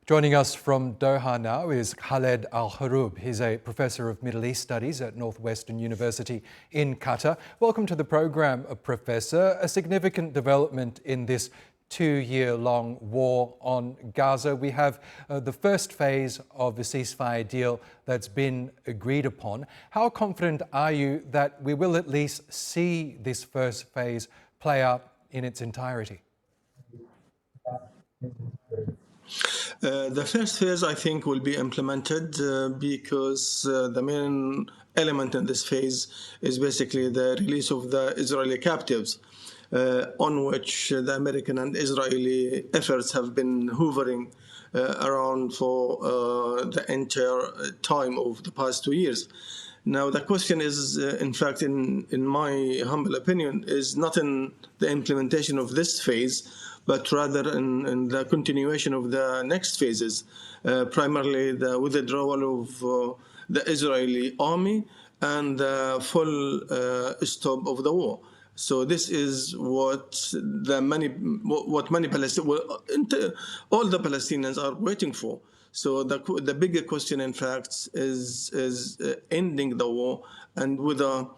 Joining us from Doha now is Khaled al-Hroub. He's a professor of Middle East Studies at Northwestern University in Qatar. Welcome to the program, Professor. A significant development in this two-year-long war on Gaza. We have the first phase of the ceasefire deal that's been agreed upon. How confident are you that we will at least see this first phase play out in its entirety? The first phase, I think, will be implemented because the main element in this phase is basically the release of the Israeli captives, on which the American and Israeli efforts have been hovering around for the entire time of the past 2 years. Now, the question is, in fact, in my humble opinion, is not in the implementation of this phase, but rather in the continuation of the next phases, primarily the withdrawal of the Israeli army and the full stop of the war. So this is what many Palestinians, all the Palestinians are waiting for. So the bigger question, in fact, is ending the war, and whether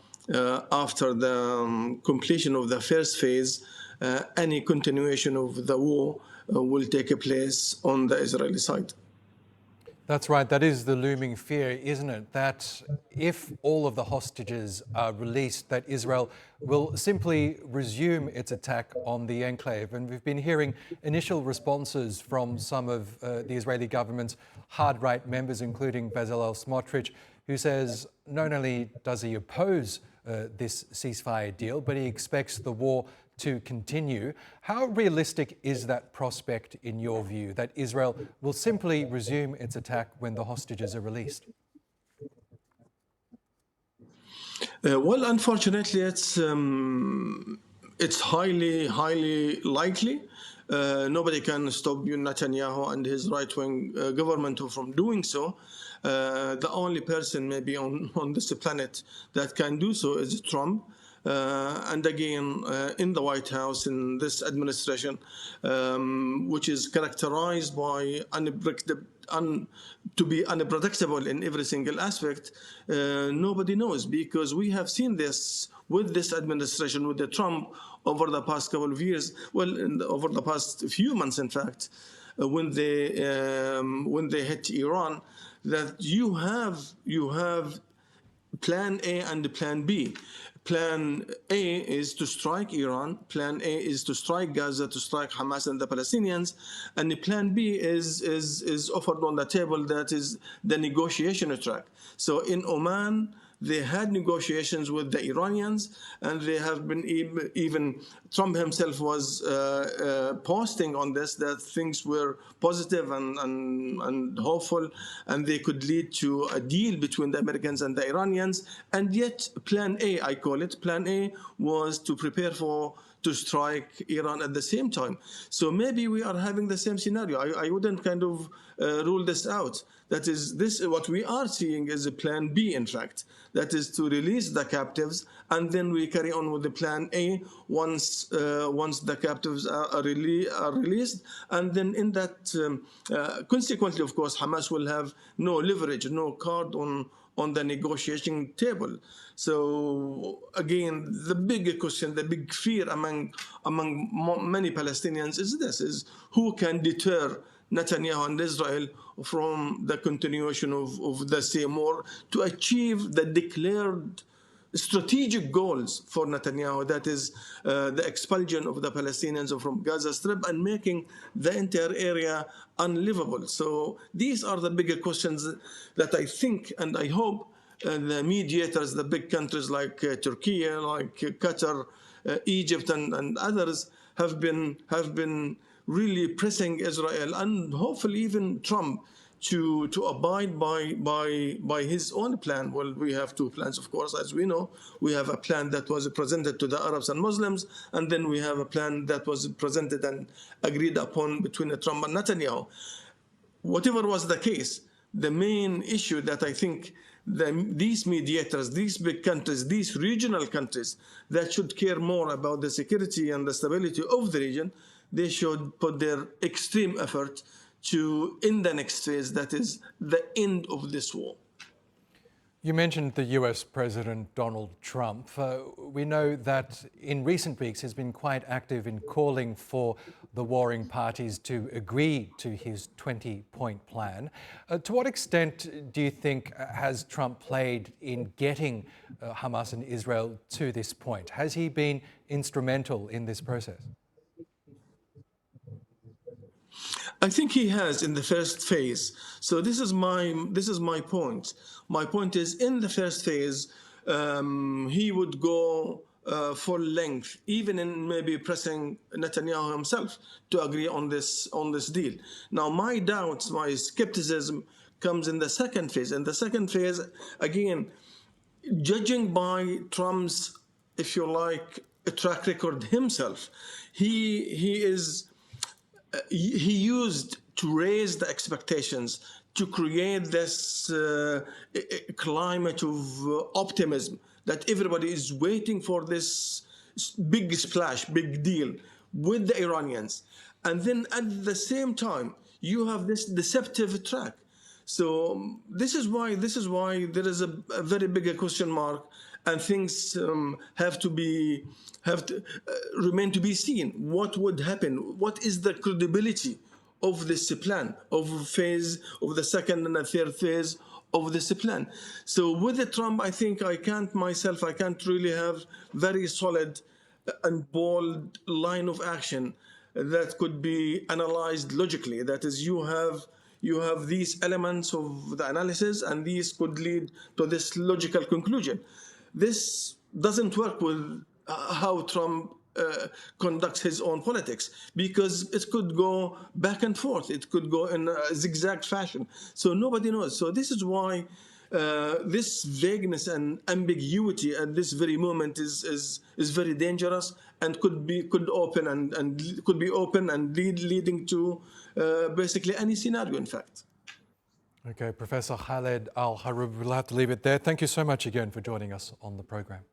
after the completion of the first phase, any continuation of the war will take place on the Israeli side. That's right. That is the looming fear, isn't it? That if all of the hostages are released, that Israel will simply resume its attack on the enclave. And we've been hearing initial responses from some of the Israeli government's hard-right members, including Bezalel Smotrich, who says not only does he oppose this ceasefire deal, but he expects the war to continue. How realistic is that prospect in your view, that Israel will simply resume its attack when the hostages are released? Well, unfortunately, it's highly likely. Nobody can stop Netanyahu and his right-wing government from doing so. The only person maybe on this planet that can do so is Trump. And again, in the White House, in this administration, which is characterized by to be unpredictable in every single aspect, nobody knows, because we have seen this with this administration, with the Trump, over the past couple of years, over the past few months, in fact, when they hit Iran, that you have Plan A and Plan B. Plan A is to strike Iran. Plan A is to strike Gaza, to strike Hamas and the Palestinians. And the Plan B is offered on the table, that is the negotiation track. So in Oman, they had negotiations with the Iranians, and they have been even Trump himself was posting on this, that things were positive and hopeful, and they could lead to a deal between the Americans and the Iranians. And yet Plan A, I call it, Plan A was to prepare to strike Iran at the same time. So maybe we are having the same scenario. I wouldn't kind of rule this out. That is, what we are seeing is a Plan B, in fact. That is to release the captives, and then we carry on with the Plan A once the captives are released. And then in that, consequently, of course, Hamas will have no leverage, no card on the negotiation table. So again, the big question, the big fear among many Palestinians is who can deter Netanyahu and Israel from the continuation of the same war to achieve the declared strategic goals for Netanyahu, that is the expulsion of the Palestinians from Gaza Strip and making the entire area unlivable. So these are the bigger questions that I think and I hope the mediators, the big countries like Turkey, like Qatar, Egypt, and others have been really pressing Israel, and hopefully even Trump, to abide by his own plan. Well, we have two plans, of course, as we know. We have a plan that was presented to the Arabs and Muslims, and then we have a plan that was presented and agreed upon between Trump and Netanyahu. Whatever was the case, the main issue that I think these mediators, these big countries, these regional countries that should care more about the security and the stability of the region, they should put their extreme effort to in the next phase, that is the end of this war. You mentioned the US President Donald Trump. We know that in recent weeks he's been quite active in calling for the warring parties to agree to his 20-point plan. To what extent do you think has Trump played in getting Hamas and Israel to this point? Has he been instrumental in this process? I think he has in the first phase. So this is my point. My point is in the first phase, he would go full length, even in maybe pressing Netanyahu himself to agree on this deal. Now, my doubts, my skepticism comes in the second phase. In the second phase, again, judging by Trump's, if you like, track record himself, he used to raise the expectations, to create this climate of optimism that everybody is waiting for this big splash, big deal with the Iranians. And then at the same time, you have this deceptive track. So this is why there is a very big question mark, and things have to remain to be seen. What would happen? What is the credibility of this plan, of the second and the third phase of this plan? So with the Trump, I think I can't really have very solid and bold line of action that could be analyzed logically. That is, you have these elements of the analysis, and these could lead to this logical conclusion. This doesn't work with how Trump conducts his own politics, because it could go back and forth. It could go in a zigzag fashion. So nobody knows. So this is why this vagueness and ambiguity at this very moment is very dangerous, and could be open and leading to basically any scenario, in fact. Okay, Professor Khaled al-Hroub, we'll have to leave it there. Thank you so much again for joining us on the program.